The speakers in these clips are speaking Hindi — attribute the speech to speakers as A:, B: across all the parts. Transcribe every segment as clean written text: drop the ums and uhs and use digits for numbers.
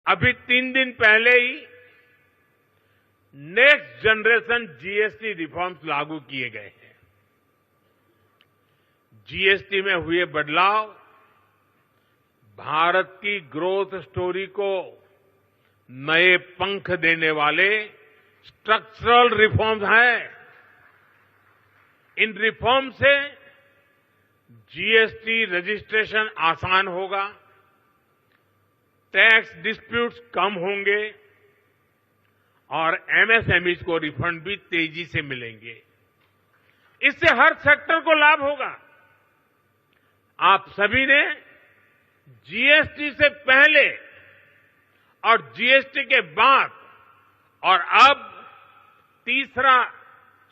A: अभी 3 दिन पहले ही नेक्स्ट जनरेशन जीएसटी रिफॉर्म्स लागू किए गए हैं। जीएसटी में हुए बदलाव भारत की ग्रोथ स्टोरी को नए पंख देने वाले स्ट्रक्चरल रिफॉर्म्स हैं। इन रिफॉर्म से जीएसटी रजिस्ट्रेशन आसान होगा, टैक्स डिस्प्यूट्स कम होंगे और एमएसएमईज को रिफंड भी तेजी से मिलेंगे। इससे हर सेक्टर को लाभ होगा। आप सभी ने जीएसटी से पहले और जीएसटी के बाद और अब तीसरा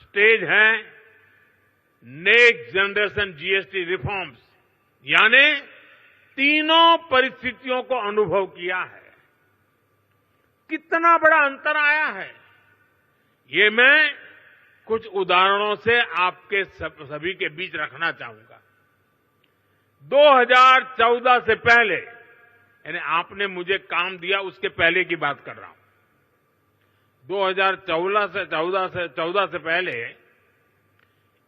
A: स्टेज है नेक्स्ट जनरेशन जीएसटी रिफॉर्म्स, यानी तीनों परिस्थितियों को अनुभव किया है। कितना बड़ा अंतर आया है, ये मैं कुछ उदाहरणों से आपके सभी के बीच रखना चाहूंगा। 2014 से पहले, यानी आपने मुझे काम दिया उसके पहले की बात कर रहा हूं। 2014 से पहले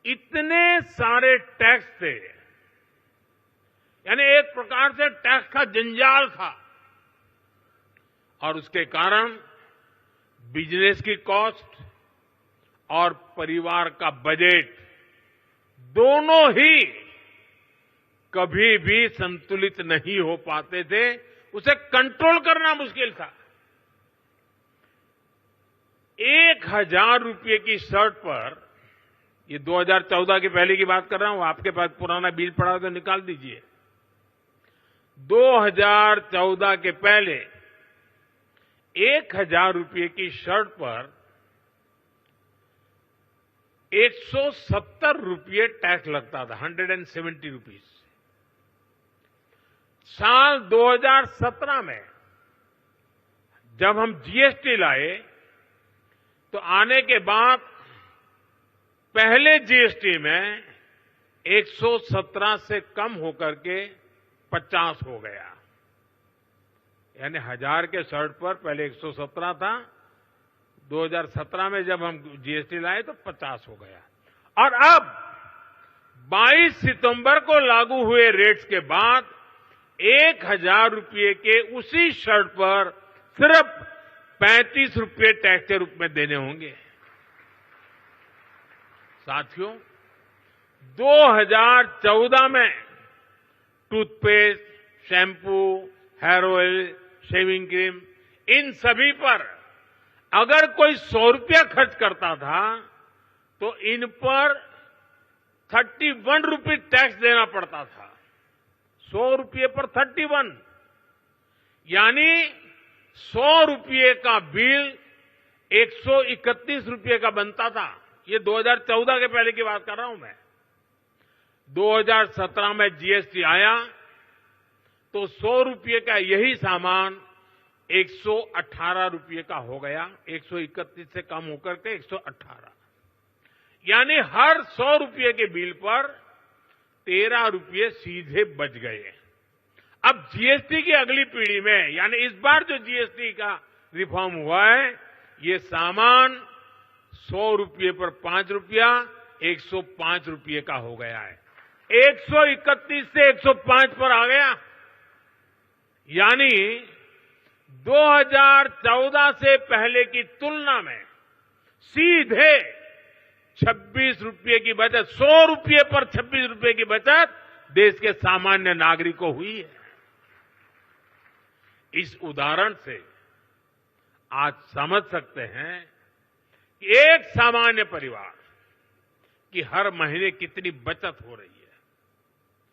A: इतने सारे टैक्स थे, यानी एक प्रकार से टैक्स का जंजाल था और उसके कारण बिजनेस की कॉस्ट और परिवार का बजट दोनों ही कभी भी संतुलित नहीं हो पाते थे। उसे कंट्रोल करना मुश्किल था। 1000 रुपये की शर्ट पर, ये 2014 के पहले की बात कर रहा हूं, आपके पास पुराना बिल पड़ा हो तो निकाल दीजिए। 2014 के पहले 1000 रुपये की शर्ट पर 170 रुपये टैक्स लगता था, 170 रुपीज। साल 2017 में जब हम जीएसटी लाए तो आने के बाद पहले जीएसटी में 117 से कम होकर के 50 हो गया, यानी 1000 के शर्ट पर पहले 117 था, 2017 में जब हम जीएसटी लाए तो 50 हो गया। और अब 22 सितंबर को लागू हुए रेट्स के बाद 1000 रुपये के उसी शर्ट पर सिर्फ 35 रुपये टैक्स के रूप में देने होंगे। साथियों, 2014 में toothpaste, shampoo, hair oil, shaving cream, इन सभी पर अगर कोई 100 रुपया खर्च करता था तो इन पर 31 रुपये टैक्स देना पड़ता था। 100 रुपये पर 31, यानी 100 रुपये का बिल 131 रुपये का बनता था। ये 2014 के पहले की बात कर रहा हूं मैं। 2017 में जीएसटी आया तो 100 रुपये का यही सामान 118 रुपये का हो गया, 131 से कम होकर के 118, यानी हर 100 रुपये के बिल पर 13 रुपये सीधे बच गए। अब जीएसटी की अगली पीढ़ी में, यानी इस बार जो जीएसटी का रिफॉर्म हुआ है, ये सामान 100 रुपये पर 5 रुपया 105 रुपये का हो गया है। 131 से 105 पर आ गया, यानी 2014 से पहले की तुलना में सीधे 26 रुपये की बचत, 100 रुपये पर 26 रुपये की बचत देश के सामान्य नागरिक को हुई है। इस उदाहरण से आज समझ सकते हैं कि एक सामान्य परिवार की हर महीने कितनी बचत हो रही है।